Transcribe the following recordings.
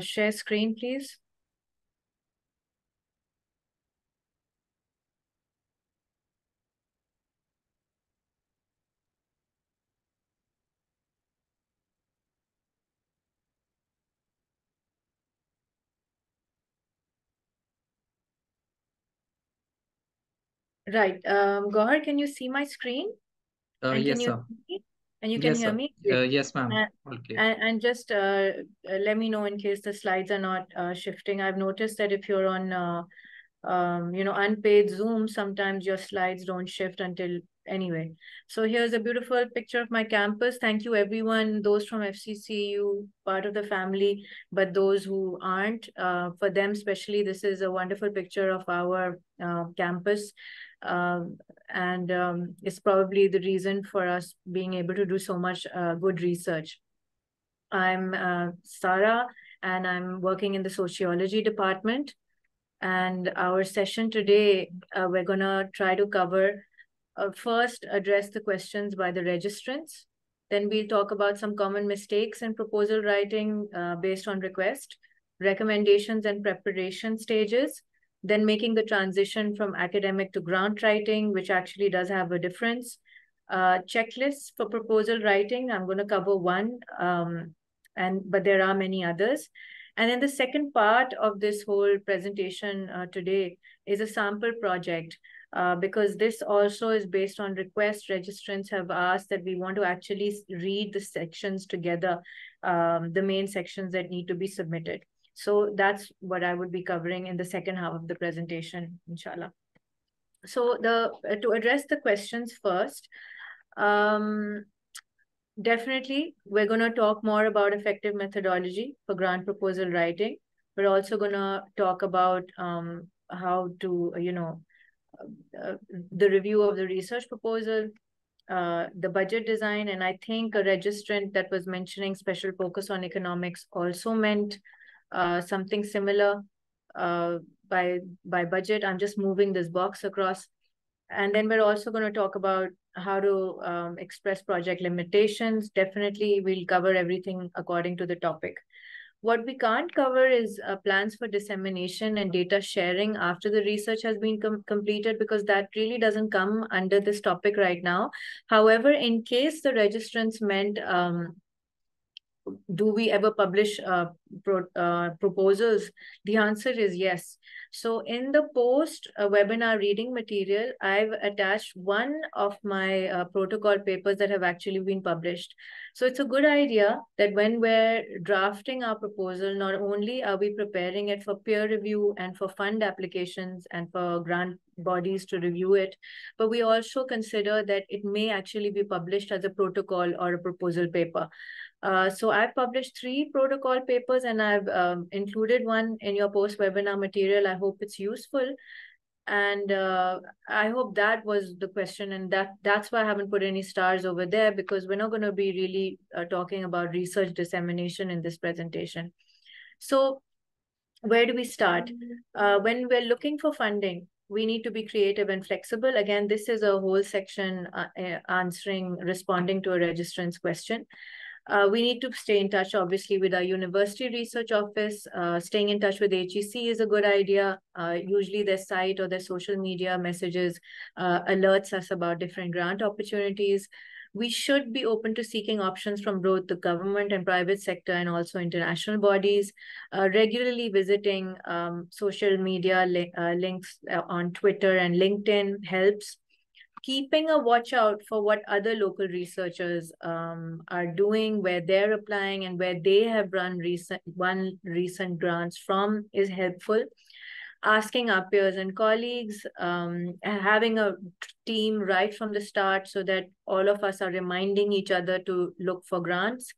Share screen, please. Right. Gohar, can you see my screen? And can Yes, you sir. hear me? And you can Yes, hear sir. me? Yes, ma'am. Uh, Okay. and just let me know in case the slides are not shifting. I've noticed that if you're on unpaid Zoom, sometimes your slides don't shift until anyway. So here's a beautiful picture of my campus. Thank you, everyone, those from FCCU, part of the family, but those who aren't, for them especially, this is a wonderful picture of our campus. And it's probably the reason for us being able to do so much good research. I'm Sara, and I'm working in the sociology department. And our session today, we're going to try to cover first, address the questions by the registrants. Then we'll talk about some common mistakes in proposal writing based on request, recommendations and preparation stages, then making the transition from academic to grant writing, which actually does have a difference. Checklists for proposal writing, I'm going to cover one, but there are many others. And then the second part of this whole presentation today is a sample project, because this also is based on request. Registrants have asked that we want to actually read the sections together, the main sections that need to be submitted. So that's what I would be covering in the second half of the presentation, inshallah. So to address the questions first, um, definitely, we're going to talk more about effective methodology for grant proposal writing. We're also going to talk about how to, uh, the review of the research proposal, the budget design, and I think a registrant that was mentioning special focus on economics also meant something similar uh, by budget. I'm just moving this box across. And then we're also going to talk about how to express project limitations. Definitely, we'll cover everything according to the topic. What we can't cover is plans for dissemination and data sharing after the research has been completed, because that really doesn't come under this topic right now. However, in case the registrants meant do we ever publish proposals? The answer is yes. So in the post webinar reading material, I've attached one of my protocol papers that have actually been published. So it's a good idea that when we're drafting our proposal, not only are we preparing it for peer review and for fund applications and for grant bodies to review it, but we also consider that it may actually be published as a protocol or a proposal paper. So I've published 3 protocol papers, and I've included one in your post-webinar material. I hope it's useful. And I hope that was the question. And that's why I haven't put any stars over there, because we're not going to be really talking about research dissemination in this presentation. So where do we start? When we're looking for funding, we need to be creative and flexible. Again, this is a whole section responding to a registrant's question. We need to stay in touch, obviously, with our university research office. Staying in touch with HEC is a good idea. Usually their site or their social media messages alerts us about different grant opportunities. We should be open to seeking options from both the government and private sector, and also international bodies. Regularly visiting social media links on Twitter and LinkedIn helps. Keeping a watch out for what other local researchers are doing, where they're applying, and where they have run recent grants from is helpful. Asking our peers and colleagues, having a team right from the start so that all of us are reminding each other to look for grants.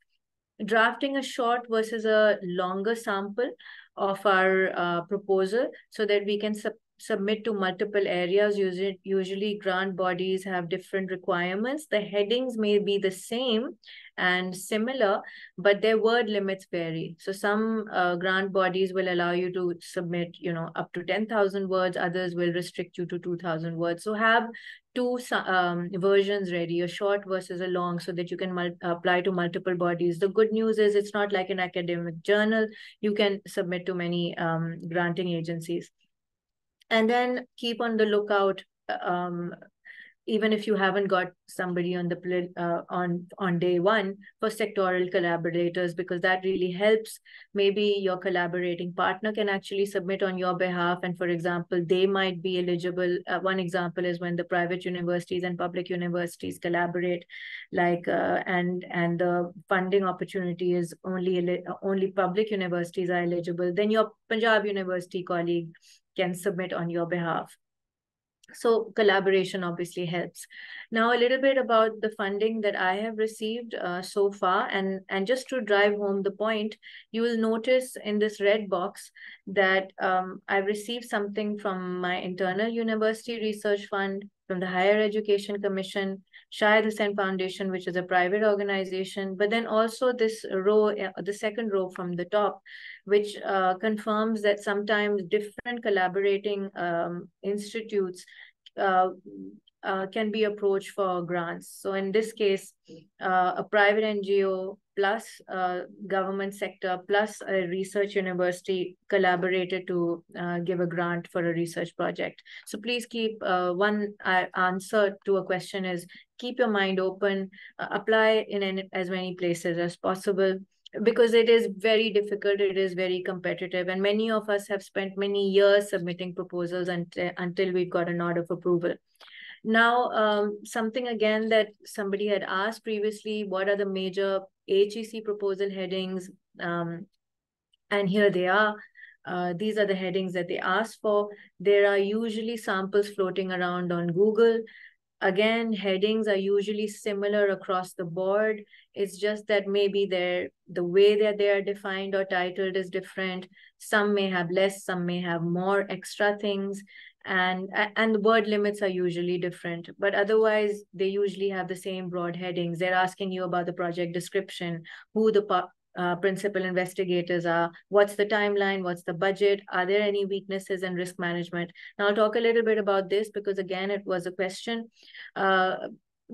Drafting a short versus a longer sample of our proposal so that we can submit to multiple areas. Usually grant bodies have different requirements. The headings may be the same and similar, but their word limits vary. So some grant bodies will allow you to submit, up to 10,000 words. Others will restrict you to 2,000 words. So have two versions ready, a short versus a long, so that you can apply to multiple bodies. The good news is it's not like an academic journal. You can submit to many granting agencies. And then keep on the lookout, even if you haven't got somebody on the on day one, for sectoral collaborators, because that really helps. Maybe your collaborating partner can actually submit on your behalf, and for example, they might be eligible. One example is when the private universities and public universities collaborate, like and the funding opportunity is only public universities are eligible. Then your Punjab University colleague can submit on your behalf. So collaboration obviously helps. Now, a little bit about the funding that I have received so far. And just to drive home the point, you will notice in this red box that I received something from my internal university research fund, from the Higher Education Commission, Shahid Hussain Foundation, which is a private organization, but then also this row, the second row from the top, which confirms that sometimes different collaborating institutes can be approached for grants. So in this case, a private NGO plus government sector plus a research university collaborated to give a grant for a research project. So please keep one answer to a question is keep your mind open, apply in as many places as possible, because it is very difficult, it is very competitive, and many of us have spent many years submitting proposals until we've got an order of approval. Now, something again that somebody had asked previously, what are the major HEC proposal headings? And here they are. These are the headings that they asked for. There are usually samples floating around on Google. Again, headings are usually similar across the board. It's just that maybe the way that they are defined or titled is different. Some may have less, some may have more extra things. And the word limits are usually different, but otherwise they usually have the same broad headings. They're asking you about the project description, who the principal investigators are, what's the timeline, what's the budget, are there any weaknesses in risk management. Now I'll talk a little bit about this because again, it was a question.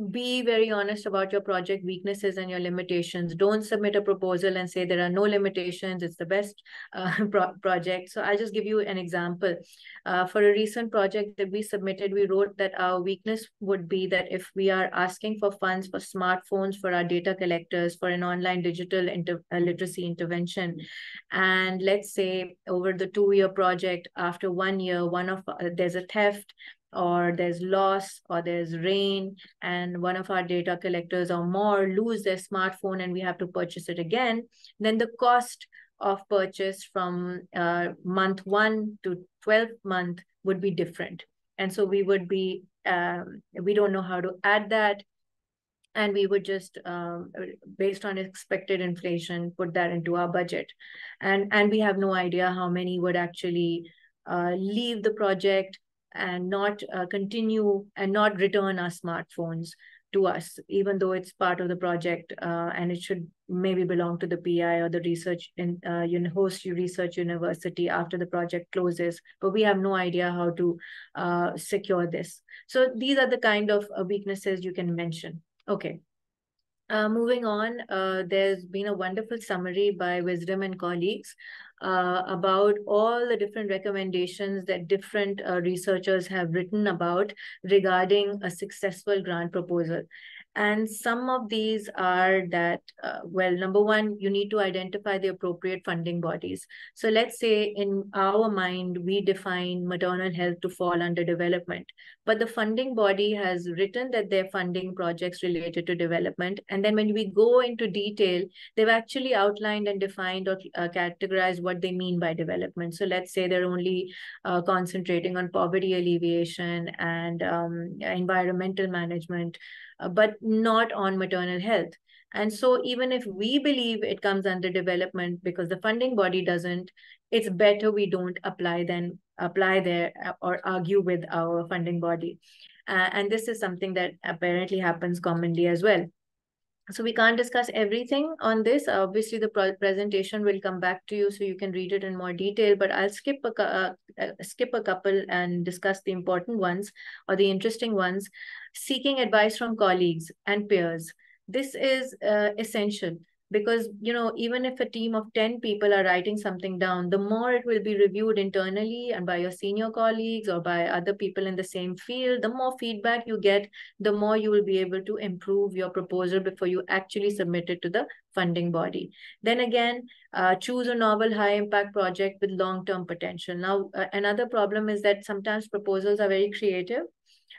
Be very honest about your project weaknesses and your limitations. Don't submit a proposal and say there are no limitations, it's the best project. So I'll just give you an example. For a recent project that we submitted, we wrote that our weakness would be that if we are asking for funds for smartphones for our data collectors for an online digital literacy intervention, and let's say over the 2-year project, after 1 year, there's a theft, or there's loss, or there's rain, and one of our data collectors or more lose their smartphone and we have to purchase it again, then the cost of purchase from month 1 to 12th month would be different. And so we would be, we don't know how to add that. And we would just, based on expected inflation, put that into our budget. And we have no idea how many would actually leave the project and not continue and not return our smartphones to us, even though it's part of the project and it should maybe belong to the PI or the research host research university after the project closes, but we have no idea how to secure this. So these are the kind of weaknesses you can mention. Okay. Moving on, there's been a wonderful summary by Wisdom and colleagues about all the different recommendations that different researchers have written about regarding a successful grant proposal. And some of these are that, well, number one, you need to identify the appropriate funding bodies. So let's say in our mind, we define maternal health to fall under development, but the funding body has written that they're funding projects related to development. And then when we go into detail, they've actually outlined and defined or categorized what they mean by development. So let's say they're only concentrating on poverty alleviation and environmental management, but not on maternal health. And so even if we believe it comes under development because the funding body doesn't, it's better we don't apply there or argue with our funding body. And this is something that apparently happens commonly as well. So we can't discuss everything on this. Obviously, the presentation will come back to you so you can read it in more detail, but I'll skip a couple and discuss the important ones or the interesting ones. Seeking advice from colleagues and peers. This is essential because, even if a team of 10 people are writing something down, the more it will be reviewed internally and by your senior colleagues or by other people in the same field, the more feedback you get, the more you will be able to improve your proposal before you actually submit it to the funding body. Then again, choose a novel high impact project with long-term potential. Now, another problem is that sometimes proposals are very creative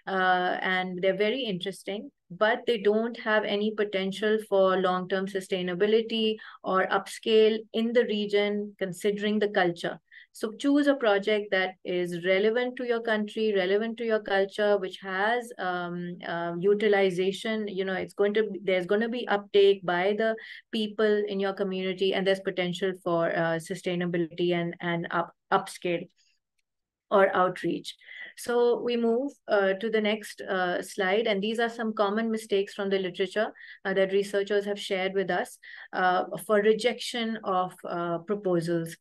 and they're very interesting, but they don't have any potential for long-term sustainability or upscale in the region, considering the culture. So choose a project that is relevant to your country, relevant to your culture, which has utilization. There's going to be uptake by the people in your community, and there's potential for sustainability and upscale or outreach. So we move to the next slide, and these are some common mistakes from the literature that researchers have shared with us for rejection of proposals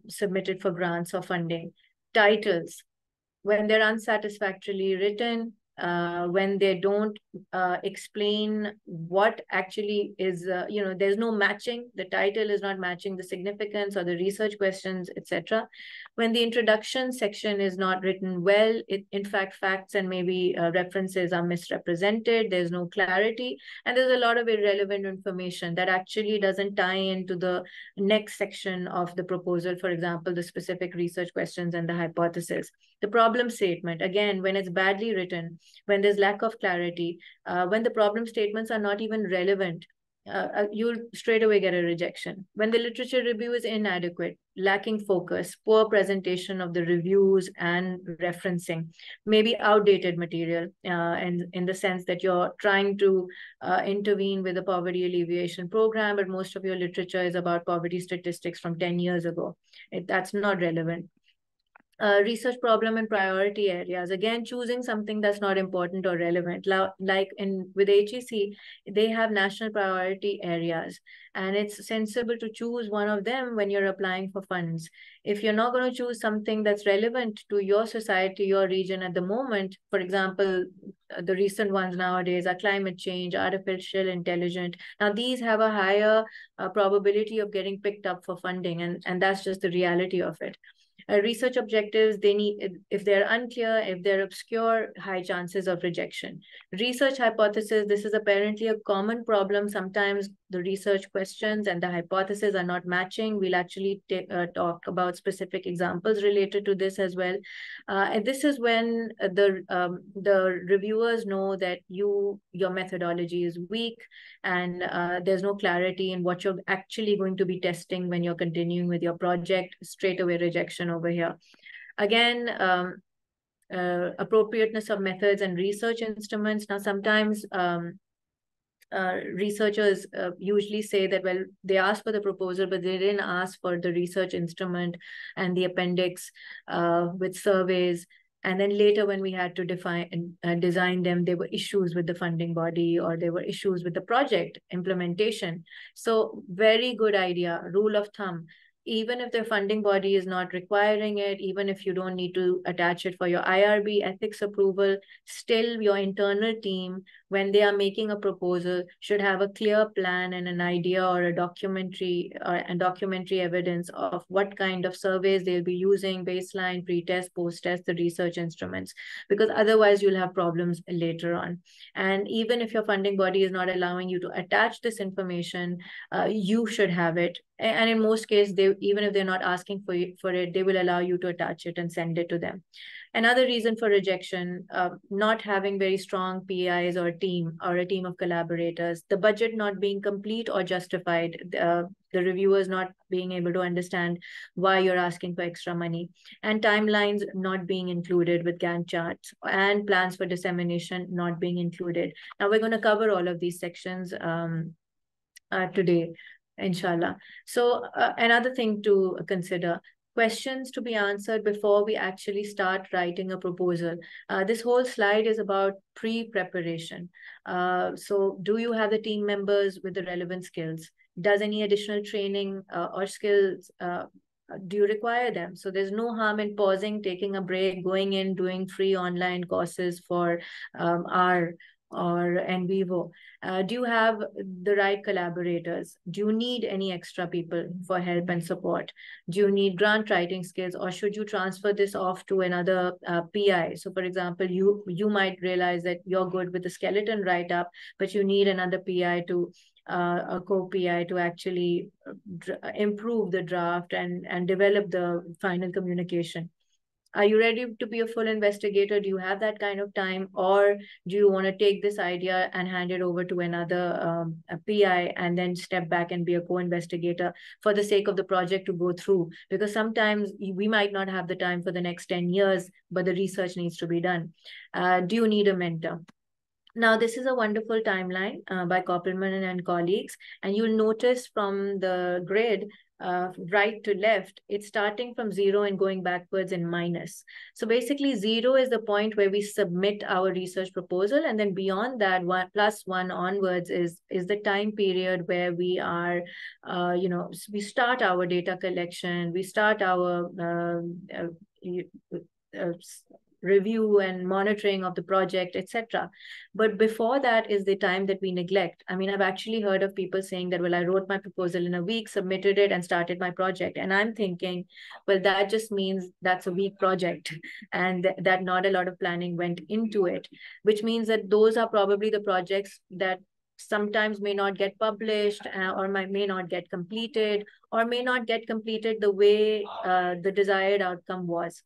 submitted for grants or funding. Titles, when they're unsatisfactorily written, when they don't explain what actually is, there's no matching, the title is not matching the significance or the research questions, etc. When the introduction section is not written well, in fact, facts and maybe references are misrepresented, there's no clarity, and there's a lot of irrelevant information that actually doesn't tie into the next section of the proposal, for example, the specific research questions and the hypothesis. The problem statement, again, when it's badly written, when there's lack of clarity, when the problem statements are not even relevant, you'll straight away get a rejection. When the literature review is inadequate, lacking focus, poor presentation of the reviews and referencing, maybe outdated material, and in the sense that you're trying to intervene with a poverty alleviation program, but most of your literature is about poverty statistics from 10 years ago. That's not relevant. Research problem and priority areas. Again, choosing something that's not important or relevant. Like with HEC, they have national priority areas, and it's sensible to choose one of them when you're applying for funds. If you're not going to choose something that's relevant to your society, your region at the moment, for example, the recent ones nowadays are climate change, artificial intelligence. Now, these have a higher probability of getting picked up for funding, and that's just the reality of it. Research objectives, if they're unclear, if they're obscure, high chances of rejection. Research hypothesis, this is apparently a common problem. Sometimes the research questions and the hypothesis are not matching. We'll actually talk about specific examples related to this as well. And this is when the reviewers know that your methodology is weak, and there's no clarity in what you're actually going to be testing when you're continuing with your project. Straight away rejection over here. Again, appropriateness of methods and research instruments. Now, sometimes researchers usually say that, well, they asked for the proposal, but they didn't ask for the research instrument and the appendix with surveys. And then later when we had to define and design them, there were issues with the funding body, or there were issues with the project implementation. So very good idea, rule of thumb. Even if the funding body is not requiring it, even if you don't need to attach it for your IRB ethics approval, still your internal team, when they are making a proposal, should have a clear plan and an idea or a documentary evidence of what kind of surveys they'll be using, baseline, pre-test, post-test, the research instruments, because otherwise you'll have problems later on. And even if your funding body is not allowing you to attach this information, you should have it. And in most cases, even if they're not asking for it, they will allow you to attach it and send it to them. Another reason for rejection, not having very strong PIs or a team of collaborators, the budget not being complete or justified, the reviewers not being able to understand why you're asking for extra money, and timelines not being included with Gantt charts, and plans for dissemination not being included. Now we're going to cover all of these sections today, inshallah. So another thing to consider, questions to be answered before we actually start writing a proposal. This whole slide is about pre-preparation. So do you have the team members with the relevant skills? Does any additional training or skills do you require them? So there's no harm in pausing, taking a break, going in, doing free online courses for R or NVivo. Do you have the right collaborators? Do you need any extra people for help and support? Do you need grant writing skills, or should you transfer this off to another PI? So for example, you might realize that you're good with the skeleton write-up, but you need another PI to a co-PI to actually improve the draft and develop the final communication. Are you ready to be a full investigator? Do you have that kind of time? Or do you want to take this idea and hand it over to another PI and then step back and be a co-investigator for the sake of the project to go through? Because sometimes we might not have the time for the next 10 years, but the research needs to be done. Do you need a mentor? Now, this is a wonderful timeline by Koppelman and colleagues, and you'll notice from the grid, right to left, it's starting from 0 and going backwards in minus. So basically 0 is the point where we submit our research proposal, and then beyond that, 1+1 onwards is the time period where we are, we start our data collection, we start our review and monitoring of the project, etc. But before that is the time that we neglect. I mean, I've actually heard of people saying that, well, I wrote my proposal in a week, submitted it, and started my project. And I'm thinking, well, that just means that's a weak project and that not a lot of planning went into it, which means that those are probably the projects that sometimes may not get published or may not get completed, or may not get completed the way the desired outcome was.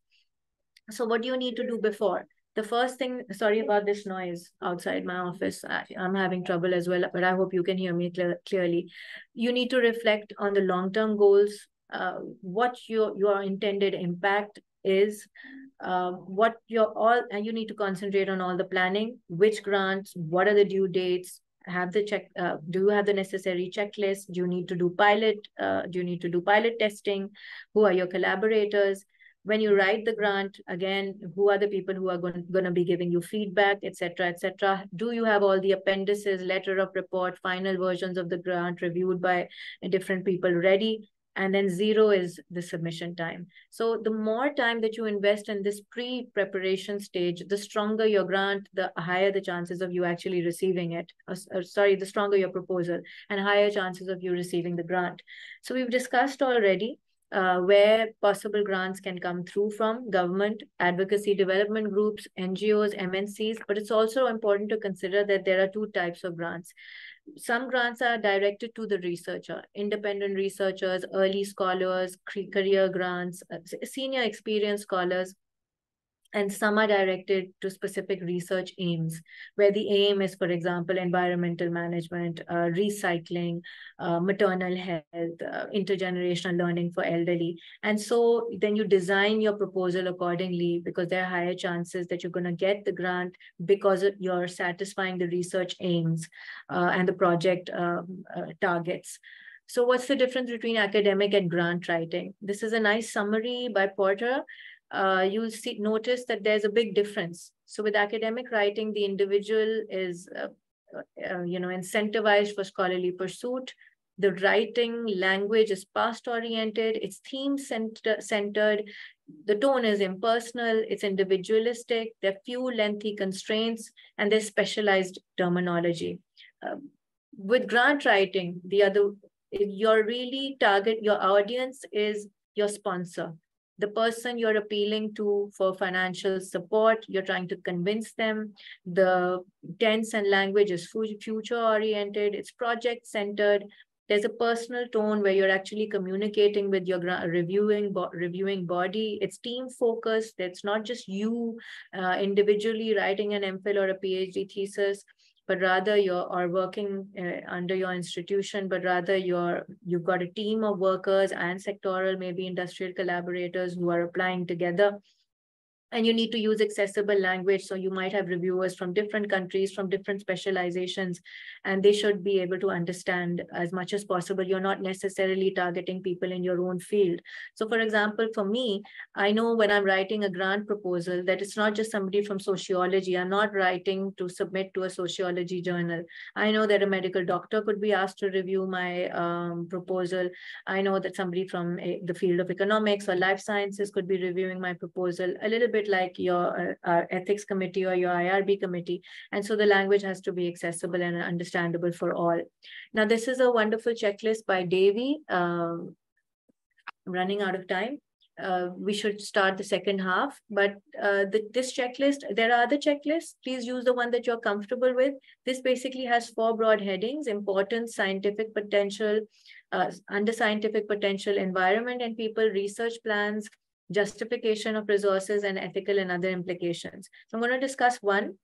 So what do you need to do before? The first thing, sorry about this noise outside my office. I'm having trouble as well, but I hope you can hear me clearly. You need to reflect on the long-term goals, what your intended impact is, what and you need to concentrate on all the planning, which grants, what are the due dates, do you have the necessary checklist? Do you need to do pilot testing? Who are your collaborators? When you write the grant, again, who are the people who are going to be giving you feedback, etc., etc.? Do you have all the appendices, letter of report, final versions of the grant reviewed by different people ready? And then 0 is the submission time. So the more time that you invest in this pre-preparation stage, the stronger your grant, the higher the chances of you actually receiving it. The stronger your proposal and higher chances of you receiving the grant. So we've discussed already where possible grants can come through from: government, advocacy development groups, NGOs, MNCs. But it's also important to consider that there are 2 types of grants. Some grants are directed to the researcher, independent researchers, early scholars, career grants, senior experienced scholars. And some are directed to specific research aims, where the aim is, for example, environmental management, recycling, maternal health, intergenerational learning for elderly. And so then you design your proposal accordingly, because there are higher chances that you're going to get the grant because you're satisfying the research aims and the project targets. So what's the difference between academic and grant writing? This is a nice summary by Porter. You'll notice that there's a big difference. So with academic writing, the individual is, incentivized for scholarly pursuit. The writing language is past-oriented. It's theme-centered. The tone is impersonal. It's individualistic. There are few lengthy constraints, and there's specialized terminology. With grant writing, your audience is your sponsor. The person you're appealing to for financial support, you're trying to convince them. The tense and language is future-oriented, it's project-centered, There's a personal tone where you're actually communicating with your reviewing body. It's team focused. It's not just you individually writing an MPhil or a PhD thesis, but rather you're working under your institution, but rather you've got a team of workers and sectoral, maybe industrial collaborators who are applying together. And you need to use accessible language. So you might have reviewers from different countries, from different specializations, and they should be able to understand as much as possible. You're not necessarily targeting people in your own field. So for example, for me, I know when I'm writing a grant proposal that it's not just somebody from sociology. I'm not writing to submit to a sociology journal. I know that a medical doctor could be asked to review my proposal. I know that somebody from the field of economics or life sciences could be reviewing my proposal, a little bit like your ethics committee or your IRB committee. And so the language has to be accessible and understandable for all. Now, this is a wonderful checklist by Davy. Running out of time. We should start the second half, but this checklist, there are other checklists. Please use the one that you're comfortable with. This basically has 4 broad headings: importance, scientific potential, under scientific potential, environment and people, research plans, justification of resources, and ethical and other implications. So I'm going to discuss one.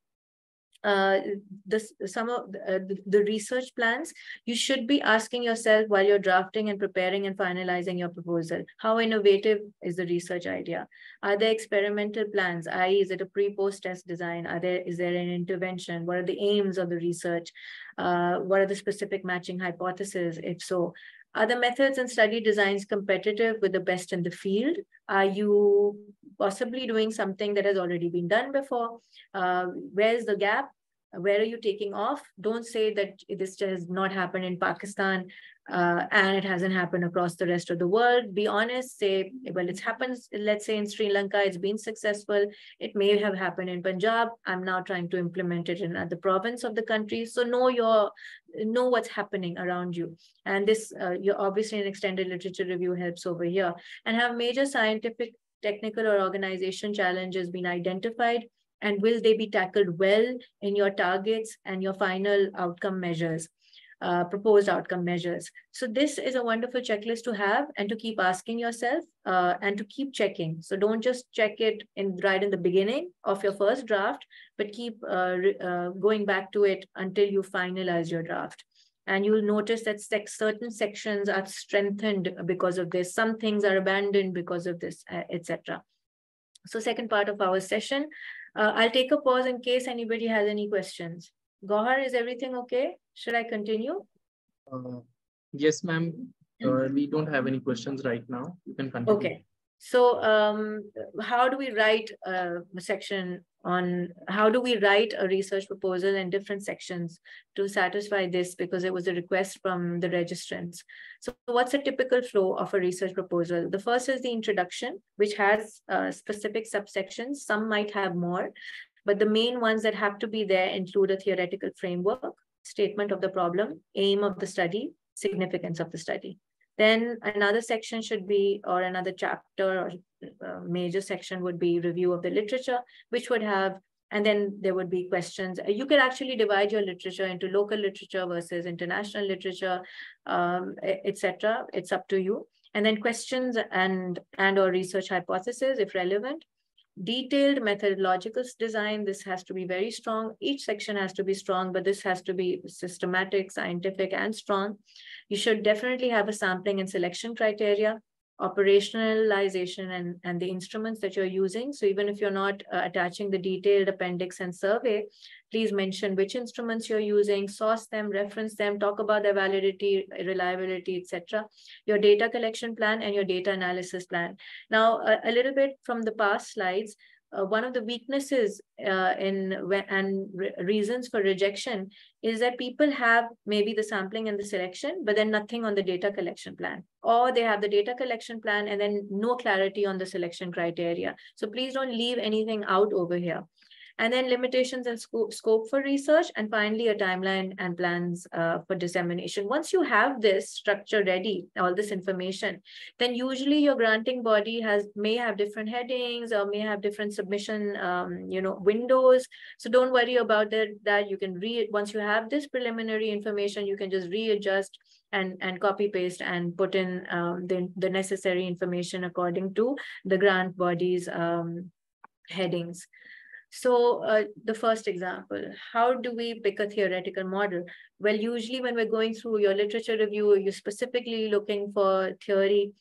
Some of the research plans, you should be asking yourself while you're drafting and preparing and finalizing your proposal, how innovative is the research idea? Are there experimental plans, i.e. is it a pre-post test design? Is there an intervention? What are the aims of the research? What are the specific matching hypotheses, if so? Are the methods and study designs competitive with the best in the field? Are you possibly doing something that has already been done before? Where's the gap? Where are you taking off? Don't say that this has not happened in Pakistan and it hasn't happened across the rest of the world. Be honest, say, well, it's happened, let's say in Sri Lanka, it's been successful. It may have happened in Punjab. I'm now trying to implement it in other province of the country. So know what's happening around you. And this, you're obviously an extended literature review helps over here. And have major scientific, technical, or organization challenges been identified? And will they be tackled well in your targets and your final outcome measures, proposed outcome measures? So this is a wonderful checklist to have and to keep asking yourself and to keep checking. So don't just check it right in the beginning of your first draft, but keep going back to it until you finalize your draft. And you'll notice that certain sections are strengthened because of this. Some things are abandoned because of this, etc. So second part of our session, I'll take a pause in case anybody has any questions. Gohar, is everything okay? Should I continue? Yes, ma'am. We don't have any questions right now. You can continue. Okay. So how do we write a section on, how do we write a research proposal in different sections to satisfy this, because it was a request from the registrants. So what's a typical flow of a research proposal? The first is the introduction, which has specific subsections. Some might have more, but the main ones that have to be there include a theoretical framework, statement of the problem, aim of the study, significance of the study. Then another section should be, or another chapter or major section would be review of the literature, which would have, and then there would be questions. You could actually divide your literature into local literature versus international literature, etc. It's up to you. And then questions and or research hypothesis, if relevant. Detailed methodological design, this has to be very strong. Each section has to be strong, but this has to be systematic, scientific, and strong. You should definitely have a sampling and selection criteria, operationalization and the instruments that you're using. So even if you're not attaching the detailed appendix and survey, please mention which instruments you're using, source them, reference them, talk about their validity, reliability, etc. Your data collection plan and your data analysis plan. Now, a little bit from the past slides, one of the weaknesses reasons for rejection is that people have maybe the sampling and the selection, but then nothing on the data collection plan, or they have the data collection plan and then no clarity on the selection criteria. So please don't leave anything out over here. And then limitations and scope for research, and finally a timeline and plans for dissemination. Once you have this structure ready, all this information, then usually your granting body may have different headings or may have different submission windows. So don't worry about that. You can once you have this preliminary information, you can just readjust and copy paste and put in the necessary information according to the grant body's headings. So the first example, how do we pick a theoretical model? Well, usually when we're going through your literature review, you're specifically looking for theory,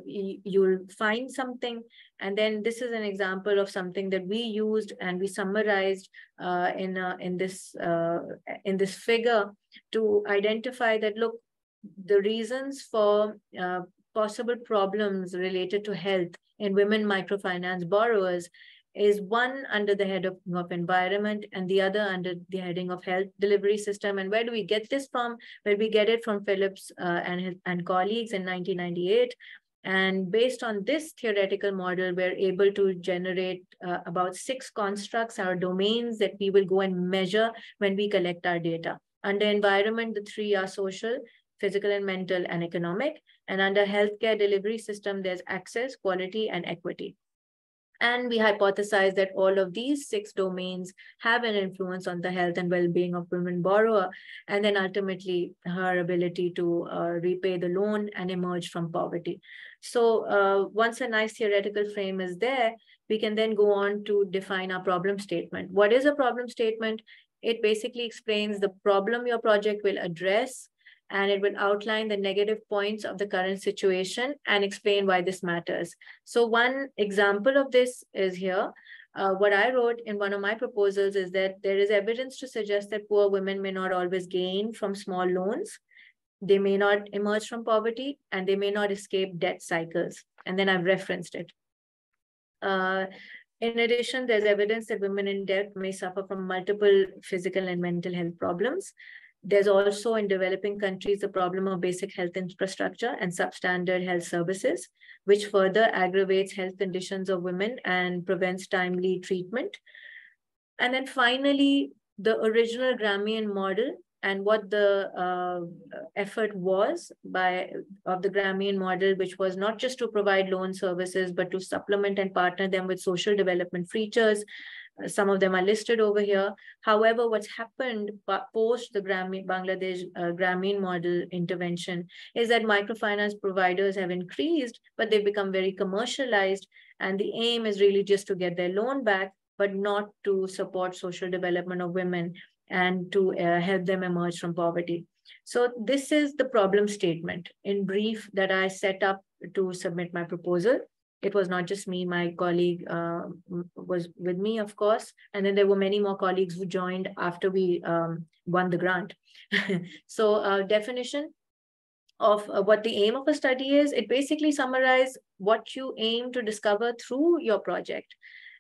you'll find something. And then this is an example of something that we used and we summarized in this figure to identify that, look, the reasons for possible problems related to health in women microfinance borrowers is one under the head of environment and the other under the heading of health delivery system. And where do we get this from? Well, we get it from Phillips and colleagues in 1998. And based on this theoretical model, we're able to generate about 6 constructs or domains that we will go and measure when we collect our data. Under environment, the 3 are social, physical and mental, and economic. And under healthcare delivery system, there's access, quality, and equity. And we hypothesize that all of these 6 domains have an influence on the health and well-being of women borrower, and then ultimately her ability to repay the loan and emerge from poverty. So once a nice theoretical frame is there, we can then go on to define our problem statement. What is a problem statement? It basically explains the problem your project will address, and it will outline the negative points of the current situation and explain why this matters. So one example of this is here. What I wrote in one of my proposals is that there is evidence to suggest that poor women may not always gain from small loans. They may not emerge from poverty, and they may not escape debt cycles. And then I've referenced it. In addition, there's evidence that women in debt may suffer from multiple physical and mental health problems. There's also in developing countries the problem of basic health infrastructure and substandard health services, which further aggravates health conditions of women and prevents timely treatment. And then finally, the original Grammian model and what the effort was of the Grammian model, which was not just to provide loan services, but to supplement and partner them with social development features. Some of them are listed over here. However, what's happened post the Bangladesh Grameen model intervention is that microfinance providers have increased, but they've become very commercialized. And the aim is really just to get their loan back, but not to support social development of women and to help them emerge from poverty. So this is the problem statement in brief that I set up to submit my proposal. It was not just me, my colleague was with me, of course. And then there were many more colleagues who joined after we won the grant. So definition of what the aim of a study is, it basically summarizes what you aim to discover through your project.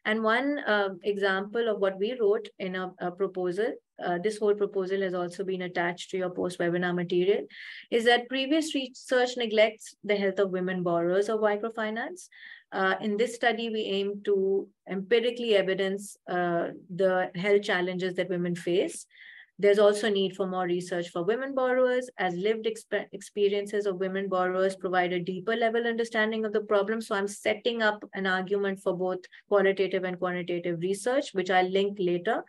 And one example of what we wrote in a proposal, this whole proposal has also been attached to your post-webinar material, is that previous research neglects the health of women borrowers of microfinance. In this study, we aim to empirically evidence the health challenges that women face. There's also need for more research for women borrowers, as lived experiences of women borrowers provide a deeper level understanding of the problem. So I'm setting up an argument for both qualitative and quantitative research, which I'll link later.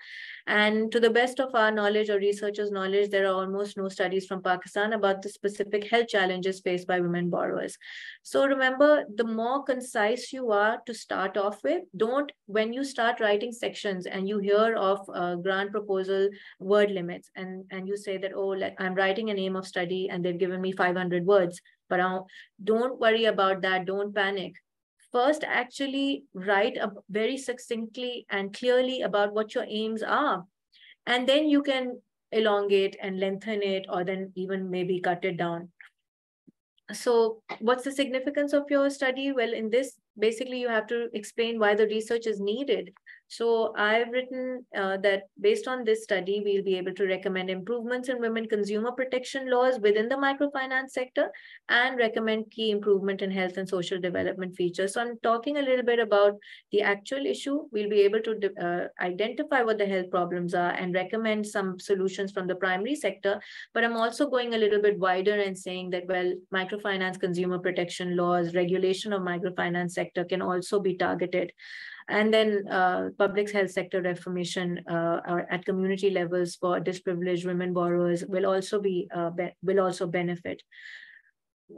And to the best of our knowledge or researchers' knowledge, there are almost no studies from Pakistan about the specific health challenges faced by women borrowers. So remember, the more concise you are to start off with, when you start writing sections and you hear of grant proposal word limits and you say that, oh, like I'm writing an aim of study and they've given me 500 words, but don't worry about that. Don't panic. First, actually write very succinctly and clearly about what your aims are. And then you can elongate and lengthen it, or then even maybe cut it down. So what's the significance of your study? Well, in this, basically, you have to explain why the research is needed. So I've written that based on this study, we'll be able to recommend improvements in women consumer protection laws within the microfinance sector and recommend key improvement in health and social development features. So I'm talking a little bit about the actual issue. We'll be able to identify what the health problems are and recommend some solutions from the primary sector. But I'm also going a little bit wider and saying that, well, microfinance consumer protection laws, regulation of microfinance sector can also be targeted. And then public health sector reformation or at community levels for disprivileged women borrowers will also benefit.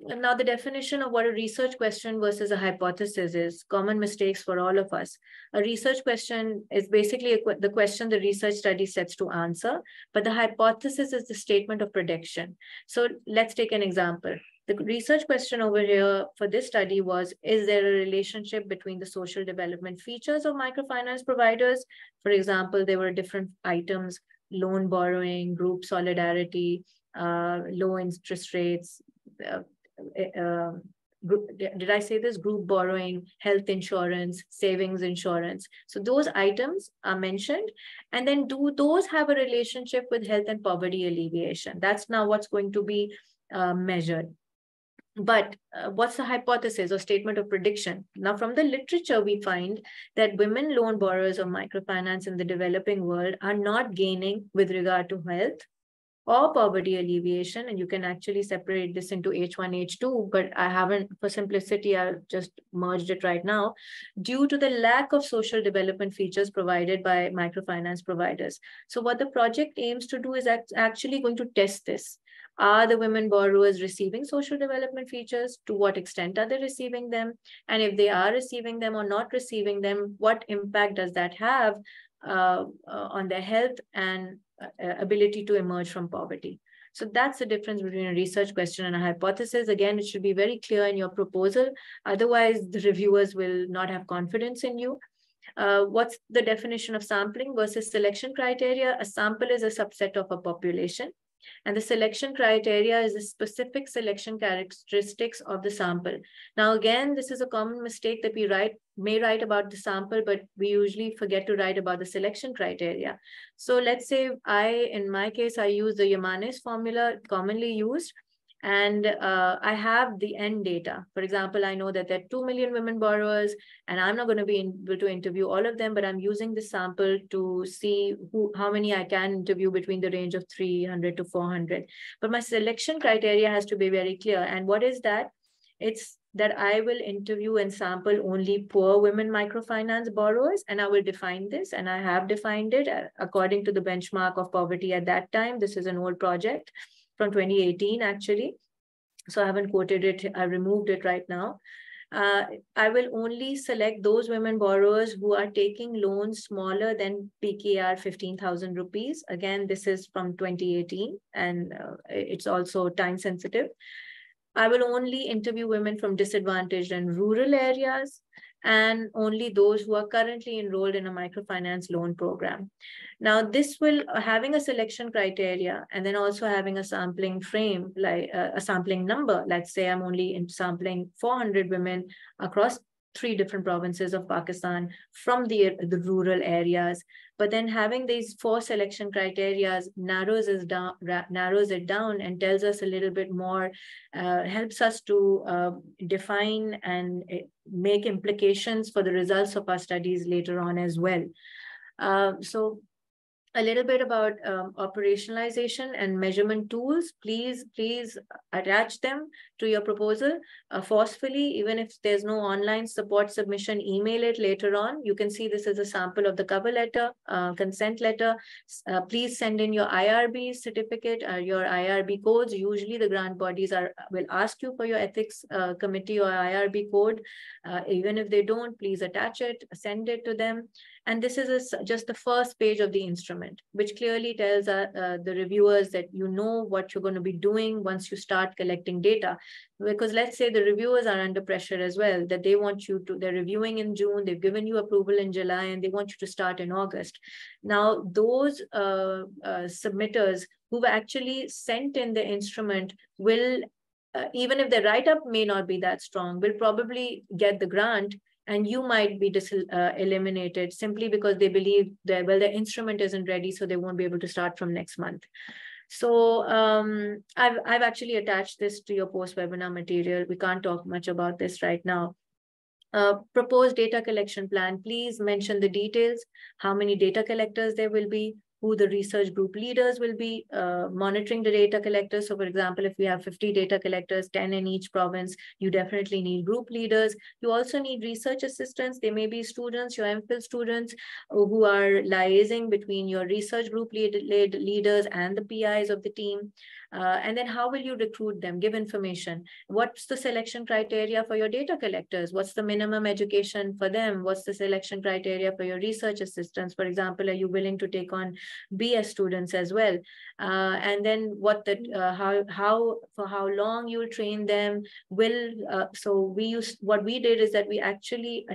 And now the definition of what a research question versus a hypothesis is, common mistakes for all of us. A research question is basically the question the research study sets to answer, but the hypothesis is the statement of prediction. So let's take an example. The research question over here for this study was, is there a relationship between the social development features of microfinance providers? For example, there were different items, loan borrowing, group solidarity, low interest rates, did I say this? Group borrowing, health insurance, savings insurance. So those items are mentioned. And then do those have a relationship with health and poverty alleviation? That's now what's going to be measured. But what's the hypothesis or statement of prediction? Now, from the literature, we find that women loan borrowers of microfinance in the developing world are not gaining with regard to health or poverty alleviation. And you can actually separate this into H1, H2, but I haven't, for simplicity, I've just merged it right now, due to the lack of social development features provided by microfinance providers. So what the project aims to do is actually going to test this. Are the women borrowers receiving social development features? To what extent are they receiving them? And if they are receiving them or not receiving them, what impact does that have on their health and ability to emerge from poverty? So that's the difference between a research question and a hypothesis. Again, it should be very clear in your proposal. Otherwise, the reviewers will not have confidence in you. What's the definition of sampling versus selection criteria? A sample is a subset of a population. And the selection criteria is the specific selection characteristics of the sample. Now, again, this is a common mistake that we may write about the sample, but we usually forget to write about the selection criteria. So let's say in my case, I use the Yamanis formula commonly used, and I have the end data. For example, I know that there are 2 million women borrowers, and I'm not going to be able to interview all of them, but I'm using the sample to see how many I can interview between the range of 300 to 400. But my selection criteria has to be very clear. And what is that? It's that I will interview and sample only poor women microfinance borrowers, and I will define this, and I have defined it according to the benchmark of poverty at that time. This is an old project from 2018, actually. So I haven't quoted it. I removed it right now. I will only select those women borrowers who are taking loans smaller than PKR 15,000 rupees. Again, this is from 2018, and it's also time sensitive. I will only interview women from disadvantaged and rural areas, and only those who are currently enrolled in a microfinance loan program. Now, this will, having a selection criteria and then also having a sampling frame, like a sampling number. Let's say I'm only sampling 400 women across 3 different provinces of Pakistan from the rural areas. But then having these 4 selection criteria narrows it down and tells us a little bit more, helps us to define and make implications for the results of our studies later on as well. So a little bit about operationalization and measurement tools. Please attach them to your proposal forcefully. Even if there's no online support submission, email it later on. You can see this is a sample of the cover letter, consent letter. Please send in your IRB certificate, your IRB codes. Usually the grant bodies will ask you for your ethics committee or IRB code. Even if they don't, please attach it, send it to them. And this is just the first page of the instrument, which clearly tells the reviewers that you know what you're going to be doing once you start collecting data. Because let's say the reviewers are under pressure as well, that they want you to, they're reviewing in June, they've given you approval in July, and they want you to start in August. Now, those submitters who've actually sent in the instrument will, even if their write-up may not be that strong, will probably get the grant, and you might be eliminated simply because they believe that, well, the instrument isn't ready, so they won't be able to start from next month. So I've actually attached this to your post-webinar material. We can't talk much about this right now. Proposed data collection plan, please mention the details, how many data collectors there will be, who the research group leaders will be monitoring the data collectors. So for example, if we have 50 data collectors, 10 in each province, you definitely need group leaders. You also need research assistants. They may be students, your MPhil students, who are liaising between your research group leaders and the PIs of the team. And then how will you recruit them? Give information. What's the selection criteria for your data collectors? What's the minimum education for them? What's the selection criteria for your research assistants? For example, are you willing to take on BS students as well? And then what the for how long you'll train them? So what we did is that we actually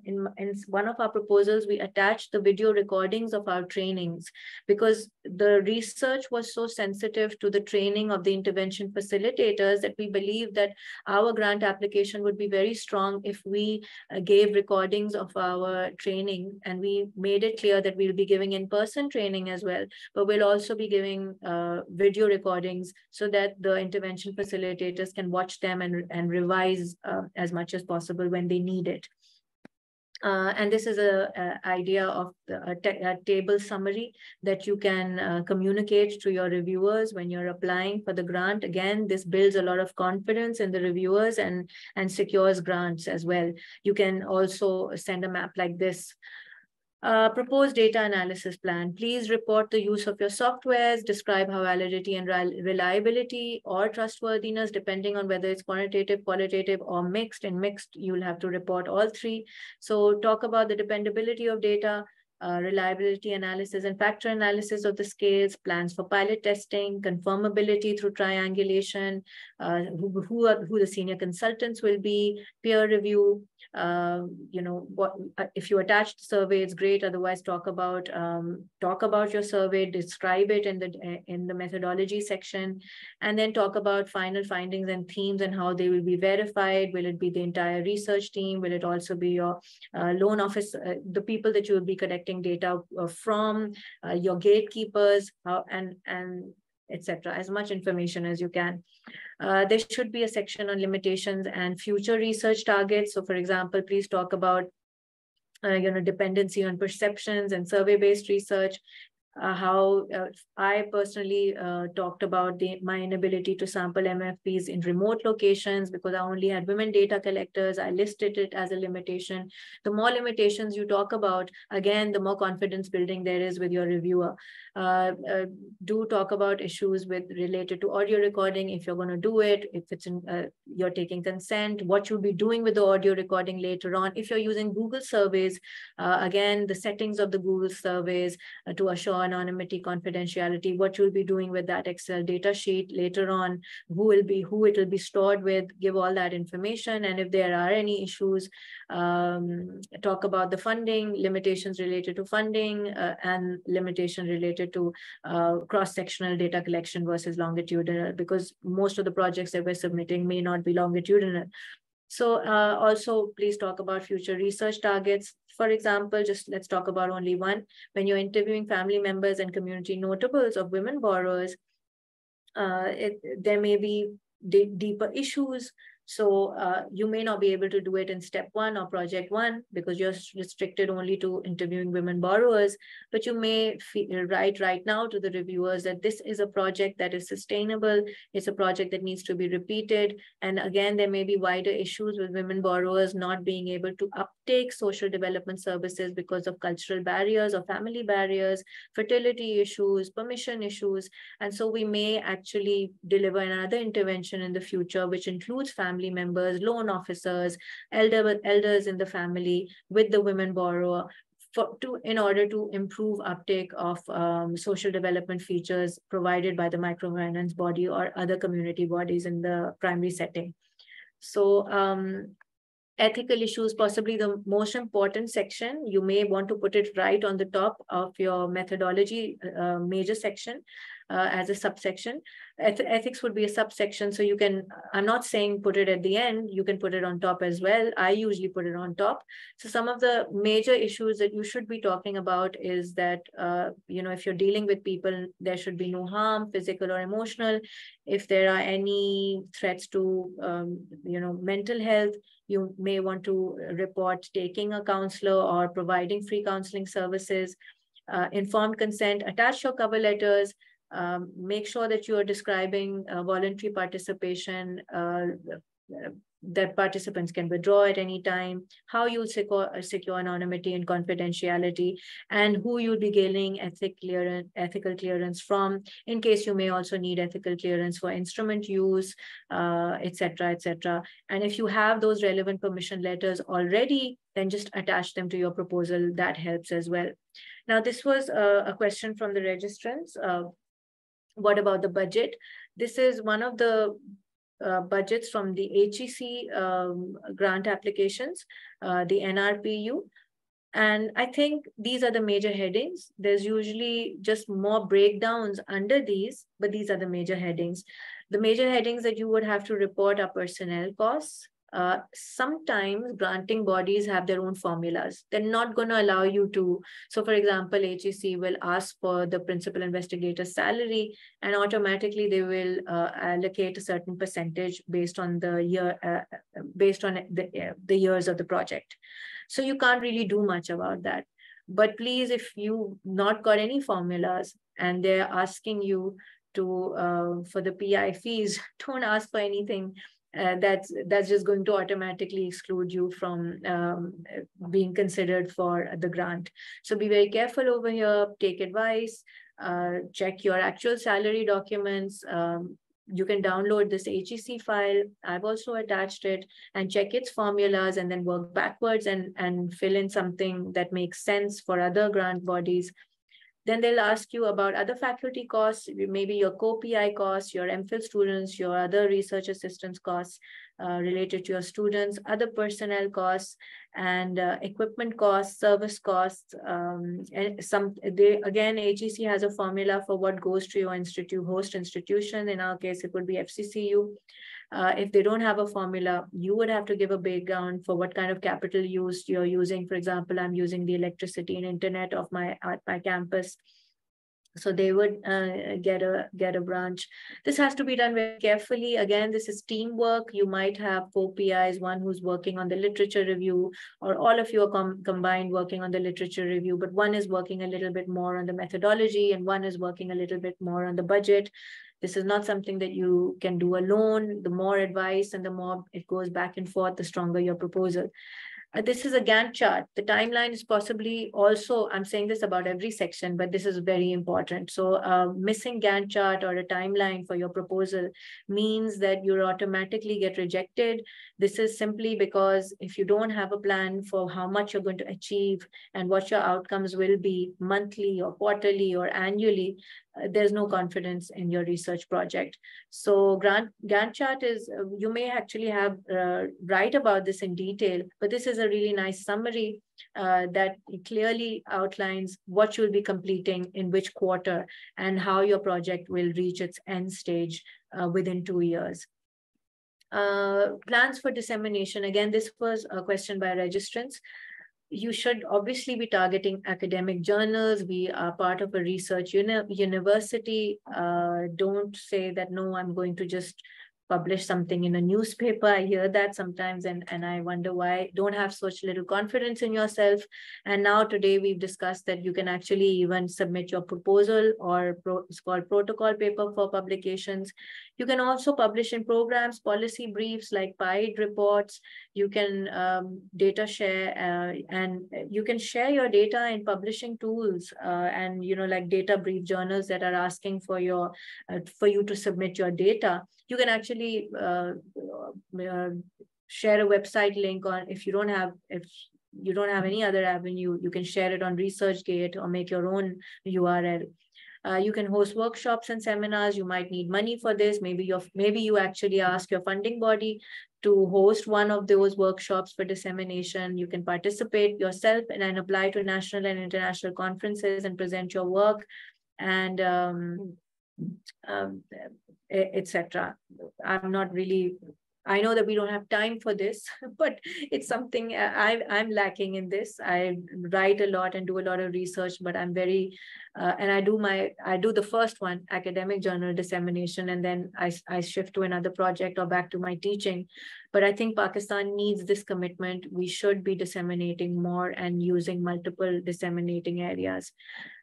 in one of our proposals, we attached the video recordings of our trainings, because the research was so sensitive to the training of the intervention facilitators that we believe that our grant application would be very strong if we gave recordings of our training, and we made it clear that we'll be giving in-person training as well, but we'll also be giving video recordings so that the intervention facilitators can watch them and revise as much as possible when they need it. And this is a idea of a table summary that you can communicate to your reviewers when you're applying for the grant. Again, this builds a lot of confidence in the reviewers and secures grants as well. You can also send a map like this. Proposed data analysis plan. Please report the use of your softwares, describe how validity and reliability or trustworthiness, depending on whether it's quantitative, qualitative, or mixed. In mixed, you'll have to report all three. So talk about the dependability of data, reliability analysis and factor analysis of the scales, plans for pilot testing, confirmability through triangulation, who the senior consultants will be, peer review. What if you attach the survey, it's great. Otherwise, talk about your survey, describe it in the methodology section, and then talk about final findings and themes and how they will be verified. Will it be the entire research team? Will it also be your loan office, the people that you will be collecting data from, your gatekeepers, and etc. As much information as you can. There should be a section on limitations and future research targets. So for example, please talk about dependency on perceptions and survey-based research. How I personally talked about my inability to sample MFPs in remote locations because I only had women data collectors. I listed it as a limitation. The more limitations you talk about, again, the more confidence building there is with your reviewer. Do talk about issues related to audio recording, if you're going to do it, if it's you're taking consent, what you'll be doing with the audio recording later on. If you're using Google surveys, again, the settings of the Google surveys to assure anonymity, confidentiality, what you'll be doing with that Excel data sheet later on, who it will be stored with, give all that information. And if there are any issues, talk about the funding, limitations related to funding, and limitation related to cross-sectional data collection versus longitudinal, because most of the projects that we're submitting may not be longitudinal. So also, please talk about future research targets. For example, just let's talk about only one. When you're interviewing family members and community notables of women borrowers, there may be deeper issues. So you may not be able to do it in step 1 or project 1 because you're restricted only to interviewing women borrowers, but you may write right now to the reviewers that this is a project that is sustainable. It's a project that needs to be repeated. And again, there may be wider issues with women borrowers not being able to uptake social development services because of cultural barriers or family barriers, fertility issues, permission issues. And so we may actually deliver another intervention in the future, which includes family members, loan officers, elders in the family with the women borrower in order to improve uptake of social development features provided by the microfinance body or other community bodies in the primary setting. So ethical issues, possibly the most important section. You may want to put it right on the top of your methodology major section as a subsection. Ethics would be a subsection. So you can, I'm not saying put it at the end, you can put it on top as well. I usually put it on top. So some of the major issues that you should be talking about is that, if you're dealing with people, there should be no harm, physical or emotional. If there are any threats to, mental health, you may want to report taking a counselor or providing free counseling services. Informed consent, attach your cover letters, make sure that you are describing voluntary participation, that participants can withdraw at any time, how you'll secure anonymity and confidentiality, and who you'll be gaining ethical clearance from, in case you may also need ethical clearance for instrument use, etc., etc. And if you have those relevant permission letters already, then just attach them to your proposal. That helps as well. Now, this was a question from the registrants. What about the budget? This is one of the budgets from the HEC grant applications, the NRPU. And I think these are the major headings. There's usually just more breakdowns under these, but these are the major headings. The major headings that you would have to report are personnel costs. Sometimes granting bodies have their own formulas. They're not going to allow you to. So for example, HEC will ask for the principal investigator's salary, and automatically they will allocate a certain percentage based on the year, based on the years of the project. So you can't really do much about that. But please, if you not got any formulas and they're asking you to for the PI fees, don't ask for anything that's just going to automatically exclude you from being considered for the grant. So be very careful over here, take advice, check your actual salary documents. You can download this HEC file. I've also attached it, and check its formulas, and then work backwards and fill in something that makes sense for other grant bodies. Then they'll ask you about other faculty costs, maybe your co-PI costs, your MPhil students, your other research assistance costs related to your students, other personnel costs, and equipment costs, service costs. And again, HEC has a formula for what goes to your host institution. In our case, it would be FCCU. If they don't have a formula, you would have to give a breakdown for what kind of capital use you're using. For example, I'm using the electricity and internet of my campus. So they would get a branch. This has to be done very carefully. Again, this is teamwork. You might have 4 PIs, one who's working on the literature review, or all of you are combined working on the literature review, but one is working a little bit more on the methodology and one is working a little bit more on the budget. This is not something that you can do alone. The more advice and the more it goes back and forth, the stronger your proposal. This is a Gantt chart. The timeline is possibly also, I'm saying this about every section, but this is very important. So missing Gantt chart or a timeline for your proposal means that you automatically get rejected. This is simply because if you don't have a plan for how much you're going to achieve and what your outcomes will be monthly or quarterly or annually, there's no confidence in your research project. So Gantt chart is, you may actually have write about this in detail, but this is a really nice summary that clearly outlines what you'll be completing in which quarter and how your project will reach its end stage within 2 years. Plans for dissemination. Again, this was a question by registrants. You should obviously be targeting academic journals. We are part of a research university. Don't say that, no, I'm going to just publish something in a newspaper. I hear that sometimes, and I wonder why. Don't have such little confidence in yourself. And now today we've discussed that you can actually even submit your proposal, or it's called protocol paper for publications. You can also publish in programs, policy briefs like PIDE reports. You can data share, and you can share your data in publishing tools, and like data brief journals that are asking for you to submit your data. You can actually share a website link on, if you don't have any other avenue, you can share it on ResearchGate or make your own URL. You can host workshops and seminars. You might need money for this. Maybe you actually ask your funding body to host one of those workshops for dissemination. You can participate yourself and then apply to national and international conferences and present your work, and etc. I know that we don't have time for this, but it's something I'm lacking in this. I write a lot and do a lot of research, but I'm very, and I do the first one, academic journal dissemination, and then I shift to another project or back to my teaching. But I think Pakistan needs this commitment. We should be disseminating more and using multiple disseminating areas.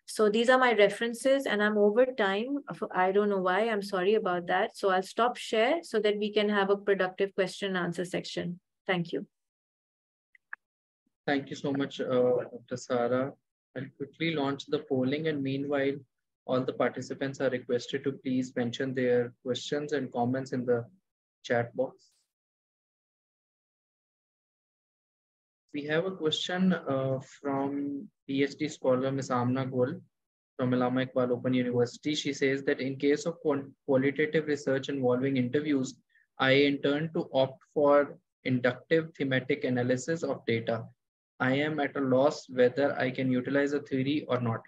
So these are my references, and I'm over time. I don't know why. I'm sorry about that. So I'll stop share so that we can have a productive question and answer section. Thank you. Thank you so much, Dr. Sara. I'll quickly launch the polling, and meanwhile, all the participants are requested to please mention their questions and comments in the chat box. We have a question from PhD scholar Ms. Amna Gol from Allama Iqbal Open University. She says that in case of qualitative research involving interviews, I intend to opt for inductive thematic analysis of data. I am at a loss whether I can utilize a theory or not.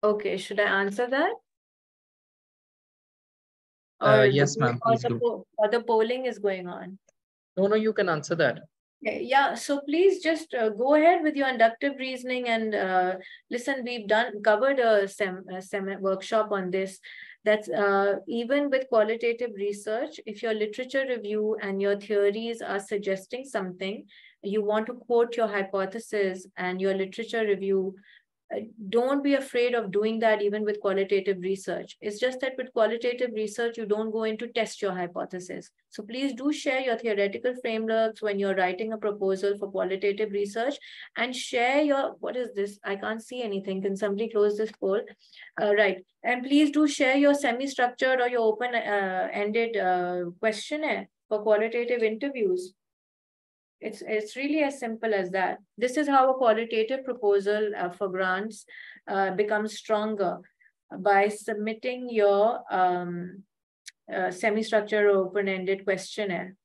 Okay, should I answer that? Or yes, ma'am, please do. Or the polling is going on? No, you can answer that. Okay, yeah, so please just go ahead with your inductive reasoning and listen, we've covered a workshop on this. That's even with qualitative research, if your literature review and your theories are suggesting something, you want to quote your hypothesis and your literature review, don't be afraid of doing that even with qualitative research. It's just that with qualitative research, you don't go in to test your hypothesis. So please do share your theoretical frameworks when you're writing a proposal for qualitative research, and share your, what is this? I can't see anything. Can somebody close this poll? Right. And please do share your semi-structured or your open-ended questionnaire for qualitative interviews. It's really as simple as that. This is how a qualitative proposal for grants becomes stronger, by submitting your semi-structured or open-ended questionnaire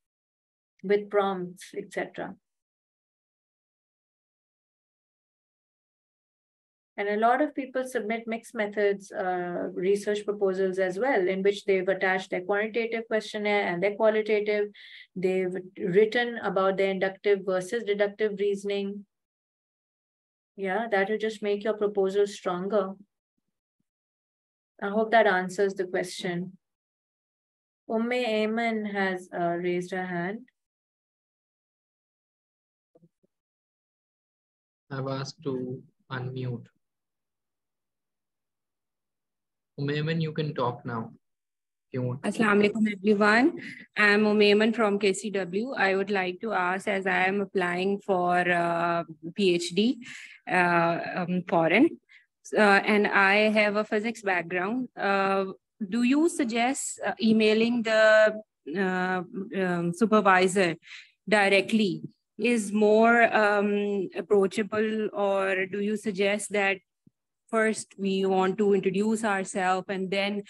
with prompts, etc. And a lot of people submit mixed methods research proposals as well, in which they've attached their quantitative questionnaire and their qualitative. They've written about their inductive versus deductive reasoning. Yeah, that will just make your proposal stronger. I hope that answers the question. Umme Ayman has raised her hand. I've asked to unmute. Umayman, you can talk now. Assalamu alaikum, everyone. I'm Umayman from KCW. I would like to ask, as I am applying for PhD foreign, and I have a physics background, do you suggest emailing the supervisor directly is more approachable, or do you suggest that first we want to introduce ourselves and then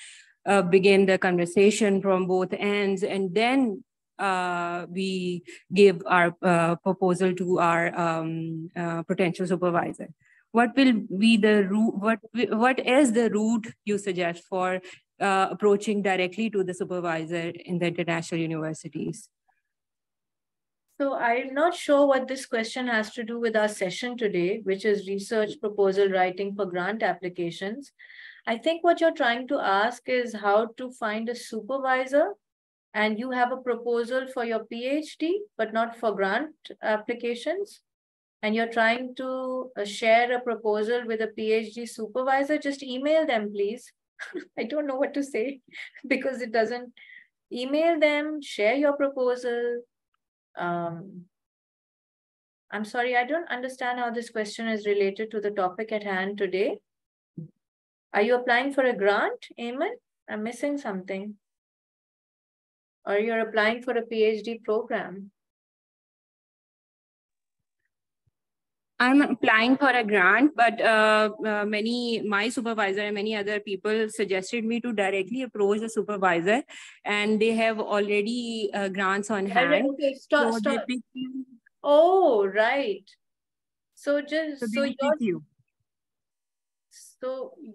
begin the conversation from both ends, and then we give our proposal to our potential supervisor? What will be the route? What is the route you suggest for approaching directly to the supervisor in the international universities? So I'm not sure what this question has to do with our session today, which is research proposal writing for grant applications. I think what you're trying to ask is how to find a supervisor, and you have a proposal for your PhD, but not for grant applications. And you're trying to share a proposal with a PhD supervisor. Just email them, please. I don't know what to say because it doesn't. Email them, share your proposal. I'm sorry, I don't understand how this question is related to the topic at hand today. Are you applying for a grant, Eamon? I'm missing something. Or you're applying for a PhD program? I'm applying for a grant, but my supervisor and many other people suggested me to directly approach the supervisor, and they have already grants on hand. Okay, stop. Oh, right. So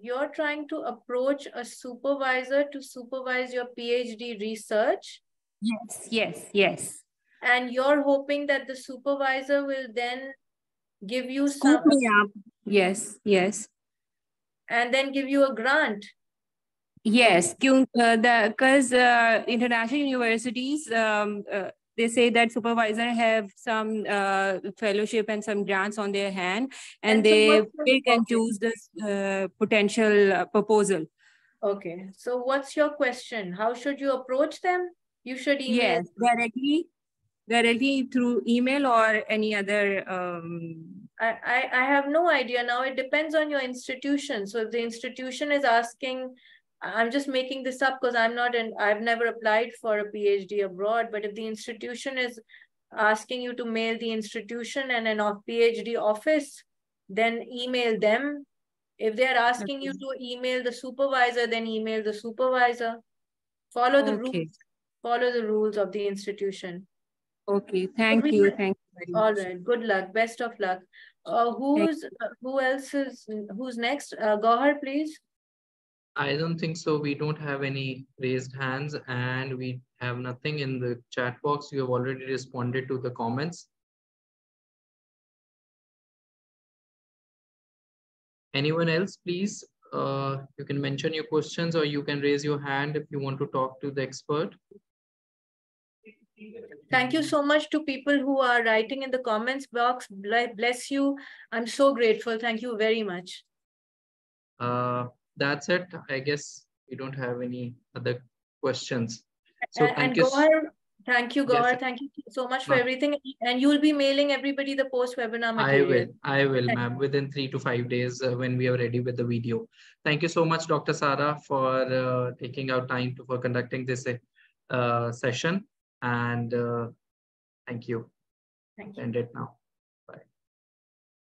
you're trying to approach a supervisor to supervise your PhD research? Yes. And you're hoping that the supervisor will then give you Scoop me up. Yes. And then give you a grant. Yes, because international universities they say that supervisor have some fellowship and some grants on their hand, and so they what's pick and choose this potential proposal. Okay, so what's your question? How should you approach them? You should email. Yes, directly through email or any other. I have no idea now. It depends on your institution. So if the institution is asking, I'm just making this up because I've never applied for a PhD abroad, but if the institution is asking you to mail the institution and an PhD office, then email them. If they're asking you to email the supervisor, then email the supervisor. Follow the rules. Follow the rules of the institution. Okay, thank you. Thank you very All much. right, good luck. Best of luck. Who's next? Gohar, please. I don't think so. We don't have any raised hands and we have nothing in the chat box. You have already responded to the comments. Anyone else, please? You can mention your questions or you can raise your hand if you want to talk to the expert. Thank you so much to people who are writing in the comments box. Bless you. I'm so grateful. Thank you very much. That's it. I guess we don't have any other questions. So and Gohar, thank you, Gohar. Yes. Thank you so much for everything. And you'll be mailing everybody the post-webinar material. I will, ma'am, within 3 to 5 days when we are ready with the video. Thank you so much, Dr. Sara, for taking out time for conducting this session. And thank you. Thank you. End it now.